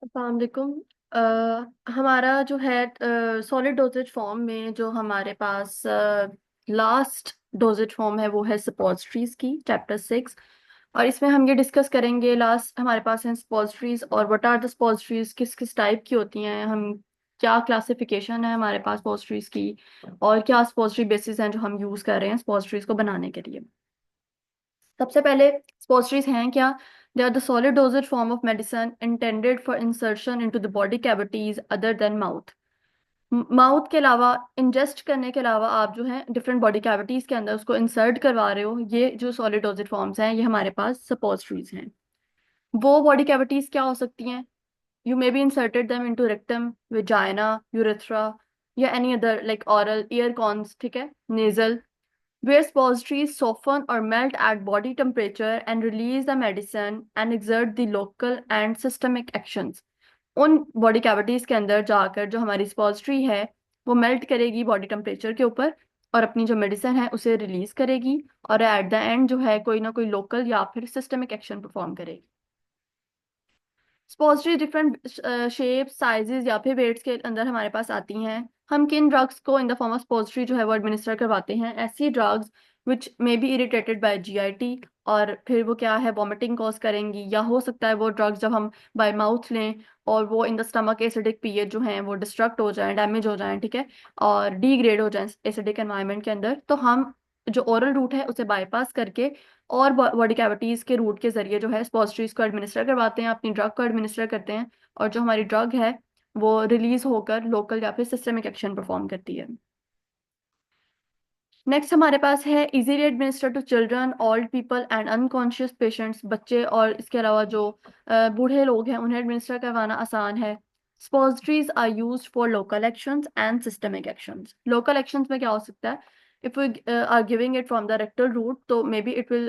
अस्सलाम वालेकुम। हमारा जो है सॉलिड डोसेज फॉर्म में जो हमारे पास लास्ट डोसेज फॉर्म है वो है सपोजिटरीज की चैप्टर 6। और इसमें हम ये डिस्कस करेंगे। लास्ट हमारे पास है सपोजिटरीज और व्हाट आर द सपोजिटरीज, किस किस टाइप की होती हैं, हम क्या क्लासिफिकेशन है हमारे पास सपोजिटरीज की, और क्या सपोजिटरी बेसिस हैं जो हम यूज कर रहे हैं सपोजिटरीज को बनाने के लिए। सबसे पहले सपोजिटरीज हैं क्या? They are the solid dosage form of medicine intended for insertion into the body cavities other than mouth. Mouth के अलावा, इंजेस्ट करने के अलावा आप जो है डिफरेंट बॉडी कैविटीज के अंदर उसको इंसर्ट करवा रहे हो, ये जो सॉलिड डोजेज फॉर्म्स हैं ये हमारे पास सपोजिटरीज हैं। वो बॉडी कैविटीज क्या हो सकती हैं? You may be inserted them into rectum, vagina, urethra, या any other like oral, ear cones, ठीक है, nasal, where suppositories soften or melt at body temperature and release the medicine and exert the local and systemic actions। उन body cavities के अंदर जाकर जो हमारी suppository है वो मेल्ट करेगी बॉडी टेम्परेचर के ऊपर और अपनी जो मेडिसिन है उसे रिलीज करेगी, और एट द एंड जो है कोई ना कोई लोकल या फिर सिस्टमिक एक्शन परफॉर्म करेगी। सपोजिटरी डिफरेंट शेप, साइजेस या फिर वेट्स के अंदर हमारे पास आती हैं। हम किन ड्रग्स को in the form of suppository जो है वो एडमिनिस्टर करवाते हैं? ऐसी drugs which may be irritated by GIT, और फिर वो क्या है, वॉमिटिंग कॉज करेंगी, या हो सकता है वो ड्रग्स जब हम बाय माउथ लें और वो in the stomach acidic pH जो हैं वो डिस्ट्रक्ट हो जाएं, डैमेज हो जाएं, ठीक है, और डीग्रेड हो जाएं एसिडिक एनवायरनमेंट के अंदर, तो हम जो ओरल रूट है उसे बाईपास करके और बॉडी कैविटीज के रूट के जरिए जो है स्पॉसिटरीज को एडमिनिस्टर करवाते हैं, अपनी ड्रग को एडमिनिस्टर करते हैं, और जो हमारी ड्रग है वो रिलीज होकर लोकल या फिर सिस्टमिक एक्शन परफॉर्म करती है। नेक्स्ट हमारे पास है easily administer to children, old people and unconscious patients. बच्चे और इसके अलावा जो बूढ़े लोग हैं उन्हें एडमिनिस्टर करवाना आसान है। Suppositories are used for local actions and systemic actions। Local actions में क्या हो सकता है? If we are giving it from the rectal route, तो maybe it will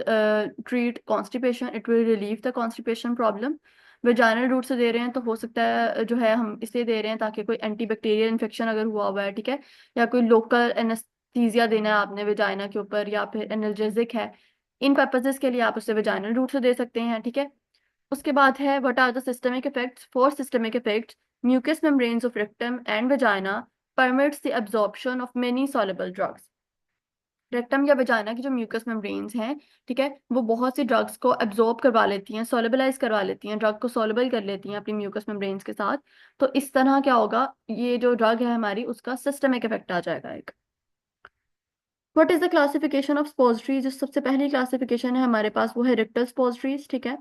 treat constipation, it will relieve the constipation problem। Vaginal route से दे रहे हैं तो हो सकता है जो है हम इसे दे रहे हैं ताकि कोई एंटीबैक्टीरियल इन्फेक्शन अगर हुआ हुआ है, ठीक है, या कोई लोकल एनेस्थीसिया देना है आपने वेजाइना के ऊपर, या फिर एनाल्जेसिक है, इन पर्पसेस के लिए आप उसे वेजाइनल रूट से दे सकते हैं, ठीक है। उसके बाद है what are the systemic effects. For systemic effects, mucous membranes of rectum and vagina permits the absorption of many soluble drugs। Rectum या वजाइना की जो म्यूकस मेम्ब्रेन्स हैं, ठीक है, वो बहुत सी ड्रग्स को एब्जॉर्ब करवा लेती हैं, सोलबलाइज करवा लेती हैं, ड्रग को सोलबल कर लेती हैं अपनी म्यूकस मेम्ब्रेन्स के साथ। तो इस तरह क्या होगा, ये जो ड्रग है हमारी उसका सिस्टमिक इफेक्ट आ जाएगा एक। What is the classification of suppositories? जो सबसे पहली क्लासिफिकेशन है हमारे पास वो है रेक्टल स्पोजिटरीज, ठीक है।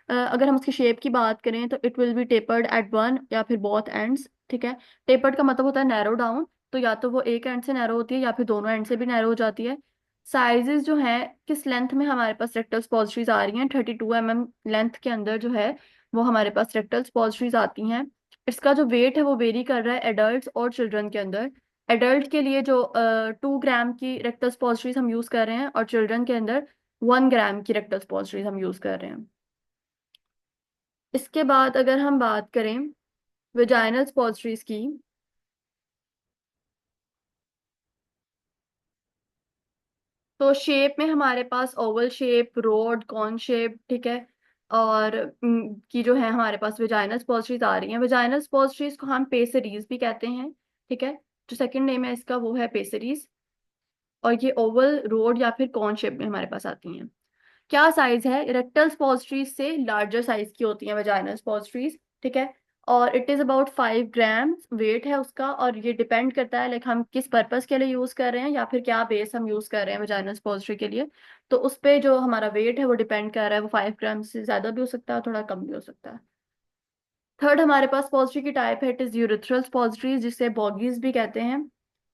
अगर हम उसकी शेप की बात करें तो it will be tapered at one या फिर बोथ एंड्स, ठीक है। टेपर्ड का मतलब होता है नैरो डाउन, तो या तो वो एक एंड से नैरो होती है या फिर दोनों एंड से भी नैरो हो जाती है। साइजेस जो है, किस लेंथ में हमारे पास रेक्टल स्पोजिटरीज आ रही हैं, 32 mm लेंथ के अंदर जो है वो हमारे पास रेक्टल स्पोजिटरीज आती हैं। इसका जो वेट है वो वेरी कर रहा है एडल्ट और चिल्ड्रन के अंदर। एडल्ट के लिए जो 2 ग्राम की रेक्टल स्पॉजिटरीज हम यूज कर रहे हैं, और चिल्ड्रन के अंदर 1 ग्राम की रेक्टल स्पॉजिटरीज हम यूज कर रहे हैं। इसके बाद अगर हम बात करें वेजाइनल स्पॉजिटरीज की, तो शेप में हमारे पास oval shape, rod, cone shape, ठीक है, और की जो है हमारे पास वेजाइनल स्पॉजिटरीज आ रही हैं। वेजाइनल स्पॉजिटरीज को हम पेसरीज भी कहते हैं, ठीक है। जो सेकंड नेम है इसका वो है पेसरीज, और ये ओवल, रोड या फिर कॉन शेप में हमारे पास आती हैं। क्या साइज है? रेक्टल स्पॉजिटरीज से लार्जर साइज की होती है वेजाइनल स्पॉजिटरीज, ठीक है। और it is about 5 gram weight है उसका, और ये डिपेंड करता है लाइक हम किस पर्पस के लिए यूज कर रहे हैं या फिर क्या बेस हम यूज कर रहे हैं वेजाइनल स्पॉजिटरी के लिए। तो उस पे जो हमारा वेट है वो डिपेंड कर रहा है, वो 5 ग्राम से ज्यादा भी हो सकता है, थोड़ा कम भी हो सकता है। थर्ड हमारे पास स्पॉजिटरी की टाइप है, इट इज यूरेथ्रल स्पॉजिटरीज, जिसे बॉगीज भी कहते हैं।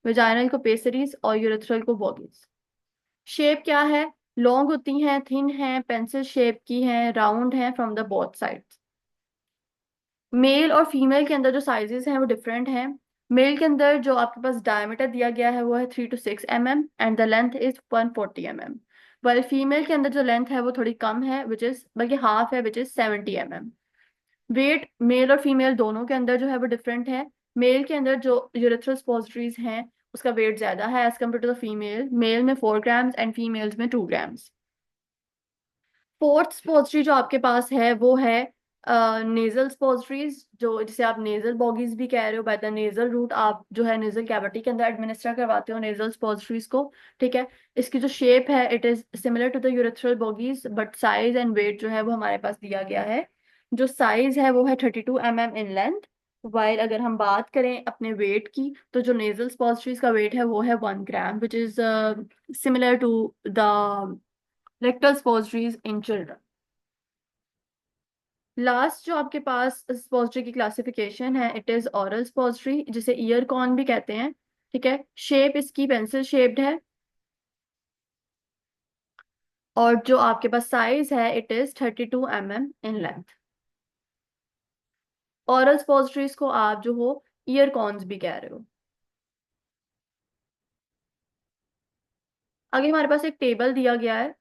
वेजाइनल को पेसरीज और यूरेथ्रल को बॉगीज। शेप क्या है? लॉन्ग होती हैं, थिन है, पेंसिल शेप की है, राउंड है from the both sides. Male और फीमेल के अंदर जो साइजेस हैं वो डिफरेंट हैं। मेल के अंदर जो आपके पास डायमीटर दिया गया है वो है 3 to 6 mm and the length is 140 mm। वाल फीमेल के अंदर जो लेंथ है वो थोड़ी कम है, विच इज बल्कि हाफ है, which is 70 mm। Weight male और फीमेल दोनों के अंदर जो है वो डिफरेंट है। मेल के अंदर जो यूरेथ्रल स्पॉजिटरीज हैं उसका वेट ज्यादा है as compare to the female. Male में 4 ग्राम्स एंड फीमेल्स में 2 ग्राम्स। फोर्थ स्पॉजिटरी जो आपके पास है वो है नेजल स्पॉजिटरीज, जो जिसे आप नेजल बॉगीज भी कह रहे हो, बाय द नेजल रूट आप जो है नेजल कैविटी के अंदर एडमिनिस्टर करवाते हो नेजल स्पॉजिटरीज को। ठीक है। इसकी जो शेप है it is similar to the urethral bougies, but size and weight जो है वो हमारे पास दिया गया है। जो साइज है वो है 32 mm इन लेंथ। वाइल अगर हम बात करें अपने वेट की, तो जो नेजल स्पॉजिटरीज का वेट है वो है 1 gram, which is similar to the rectal suppositories in children. Last जो आपके पास स्पॉजिटरी की क्लासिफिकेशन है इट इज ऑरल स्पॉजिटरी, जिसे ईयर कॉर्न भी कहते हैं। ठीक है। शेप इसकी पेंसिल शेप्ड है, और जो आपके पास साइज है it is 32 mm in length. Oral suppositories को आप जो हो ईयर कॉर्न्स भी कह रहे हो। आगे हमारे पास एक टेबल दिया गया है।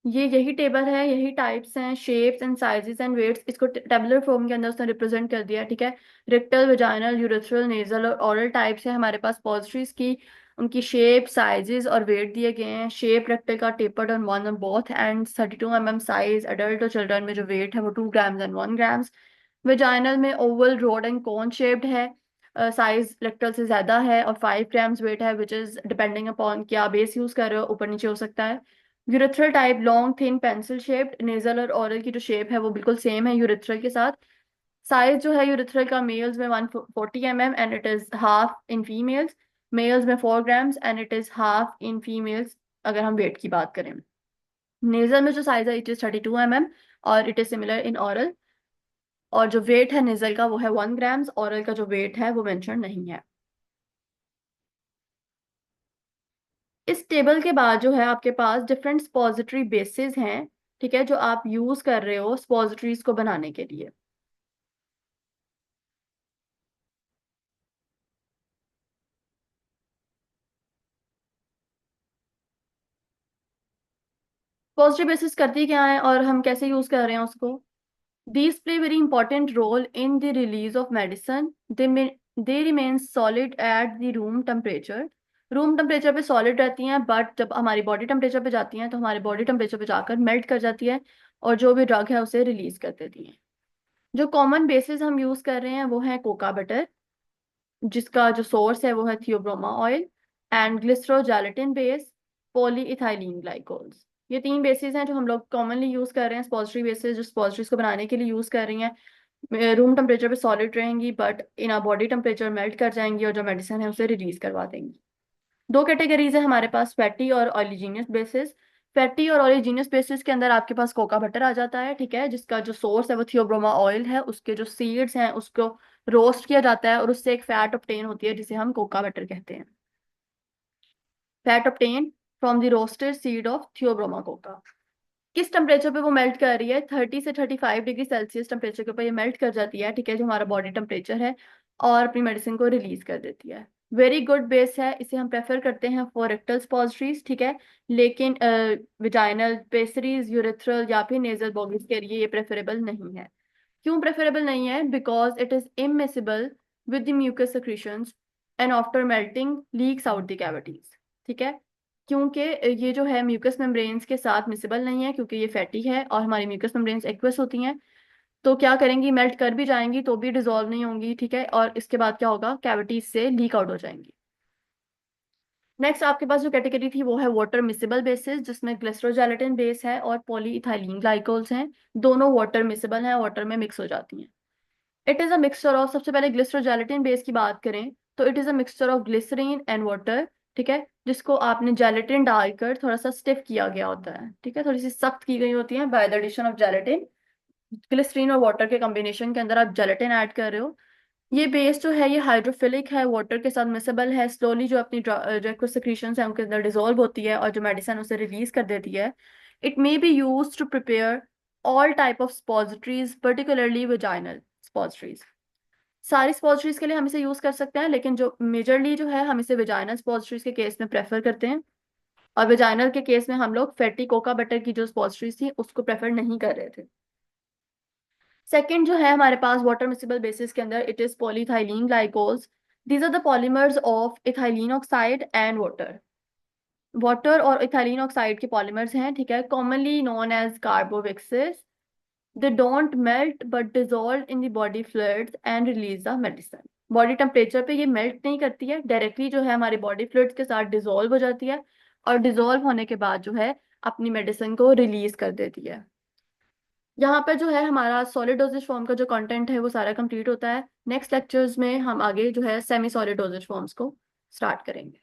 ये यही टेबल है, यही टाइप्स हैं, shapes and sizes and weights, इसको टेबुलर फॉर्म के अंदर उसने रिप्रेजेंट कर दिया है। ठीक है। रेक्टल, वेजाइनल, यूरेथ्रल, नेजल और ओरल टाइप्स है हमारे पास पॉजिटरीज की। उनकी शेप, साइजेस और वेट दिए गए हैं। शेप रेक्टल का tapered on one on both and 32 mm size. Adult और चिल्ड्रन में जो वेट है वो 2 ग्राम्स एंड 1 ग्राम्स। वेजाइनल में Oval, road and cone shaped है। साइज रेक्टल से ज्यादा है और 5 ग्राम्स वेट है, विच इज डिपेंडिंग अपॉन क्या बेस यूज कर रहे हो, ऊपर नीचे हो सकता है। Urethral type long thin pencil shaped. Nasal और ओरल की जो शेप है वो बिल्कुल सेम है यूरेथ्रल के साथ। साइज जो है यूरेथ्रल का मेल्स में 140 mm and it is half in females. Males में 4 grams and it is half in females, अगर हम वेट की बात करें। नेजल में जो साइज है इट इज 32 mm और it is similar in oral. और जो वेट है नेजल का वो है 1 ग्राम्स, ओरल का जो वेट है वो मेंशन नहीं है। इस टेबल के बाद जो है आपके पास डिफरेंट स्पॉजिटरी बेसिस हैं। ठीक है। जो आप यूज कर रहे हो स्पॉजिटरीज को बनाने के लिए। पॉजिटिव बेसिस करती क्या है और हम कैसे यूज कर रहे हैं उसको। These play very important role in the release of medicine. They remain solid at the room temperature. Room temperature पे सॉलिड रहती हैं, बट जब हमारी बॉडी टेम्परेचर पे जाती हैं तो हमारे बॉडी टेम्परेचर पे जाकर मेल्ट कर जाती है, और जो भी ड्रग है उसे रिलीज कर देती है। जो कॉमन बेसिस हम यूज कर रहे हैं वो है कोका बटर, जिसका जो सोर्स है वो है theobroma oil, and glycerogelatin base, polyethylene glycols. ये 3 बेसिस हैं जो हम लोग कॉमनली यूज कर रहे हैं। स्पॉजिटरी बेसिस जो स्पॉजिटरीज को बनाने के लिए यूज कर रही हैं, रूम टेम्परेचर पे सॉलिड रहेंगी but in a body temperature melt कर जाएंगी, और जो मेडिसिन है उसे रिलीज करवा देंगी। दो कैटेगरीज है हमारे पास, फैटी और ऑलिजीनियस बेसिस। फैटी और ऑलिजीनियस बेसिस के अंदर आपके पास कोका बटर आ जाता है। ठीक है। जिसका जो सोर्स है वो थियोब्रोमा ऑयल है, उसके जो सीड्स हैं उसको रोस्ट किया जाता है और उससे एक फैट ऑब्टेन होती है जिसे हम कोका बटर कहते हैं। Fat obtain from the roasted seed of Theobroma Coca. किस टेम्परेचर पे वो मेल्ट कर रही है, 30 से 35 डिग्री सेल्सियस टेम्परेचर के ऊपर ये मेल्ट कर जाती है। ठीक है। जो हमारा बॉडी टेम्परेचर है, और अपनी मेडिसिन को रिलीज कर देती है। वेरी गुड बेस है, इसे हम प्रेफर करते हैं फॉर रेक्टल स्पॉजिटरीज। ठीक है। लेकिन विजाइनल पेसरीज, यूरेथ्रल या फिर नेजल बॉगीज के लिए ये प्रेफरेबल नहीं है। क्यों प्रेफरेबल नहीं है? Because it is immiscible with the mucus secretions and after melting leaks out the cavities. ठीक है। क्योंकि ये जो है म्यूकस मेम्ब्रेन्स के साथ मिसिबल नहीं है, क्योंकि ये फैटी है और हमारी म्यूकस मेम्ब्रेन्स एक्वस होती हैं, तो क्या करेंगी, मेल्ट कर भी जाएंगी तो भी डिजोल्व नहीं होंगी। ठीक है। और इसके बाद क्या होगा, कैविटीज से लीक आउट हो जाएंगी। नेक्स्ट आपके पास जो कैटेगरी थी वो है वाटर मिसिबल बेसिस, जिसमें ग्लिसरोजेलेटिन बेस है और पॉलीइथाइलीन ग्लाइकोल्स हैं। दोनों वाटर मिसिबल हैं, वाटर में मिक्स हो जाती हैं। It is a mixture of, सबसे पहले ग्लिसरोजेलेटिन बेस की बात करें तो it is a mixture of glycerin and water. ठीक है। जिसको आपने जेलेटिन डालकर थोड़ा सा स्टिफ किया गया होता है। ठीक है। थोड़ी सी सख्त की गई होती है by the addition of gelatin. Glycerin और वाटर के कॉम्बिनेशन के अंदर आप जेलेटिन ऐड कर रहे हो। ये बेस जो है ये हाइड्रोफिलिक है, वाटर के साथ मिसेबल है, स्लोली जो अपनी जो कुछ सिक्रीशंस हैं उनके अंदर डिजोल्व होती है और जो मेडिसिन उसे रिलीज कर देती है। It may be use to prepare all type of suppositories, particularly vaginal suppositories. सारी स्पॉजिटरीज के लिए हम इसे यूज कर सकते हैं, लेकिन जो मेजरली जो है हम इसे वेजाइनल स्पॉजिटरीज के केस में प्रेफर करते हैं। और वेजाइनल के केस में हम लोग फैटी कोका बटर की जो स्पॉजिटरीज थी उसको प्रेफर नहीं कर रहे थे। सेकेंड जो है हमारे पास वाटर मिसिबल बेसिस के अंदर it is polyethylene glycols. These are the polymers of ethylene oxide and water. Water और इथाइलिन ऑक्साइड के पॉलीमर्स हैं। ठीक है। Commonly known as carbowaxes. They don't melt but dissolve in the body fluids and release the medicine. Body temperature पे ये melt नहीं करती है, डायरेक्टली जो है हमारे बॉडी फ्लूइड्स के साथ डिजोल्व हो जाती है, और डिजोल्व होने के बाद जो है अपनी मेडिसिन को रिलीज कर देती है। यहाँ पे जो है हमारा सॉलिड डोजेज फॉर्म का जो कंटेंट है वो सारा कंप्लीट होता है। नेक्स्ट लेक्चर्स में हम आगे जो है सेमी सॉलिड डोजेज फॉर्म्स को स्टार्ट करेंगे।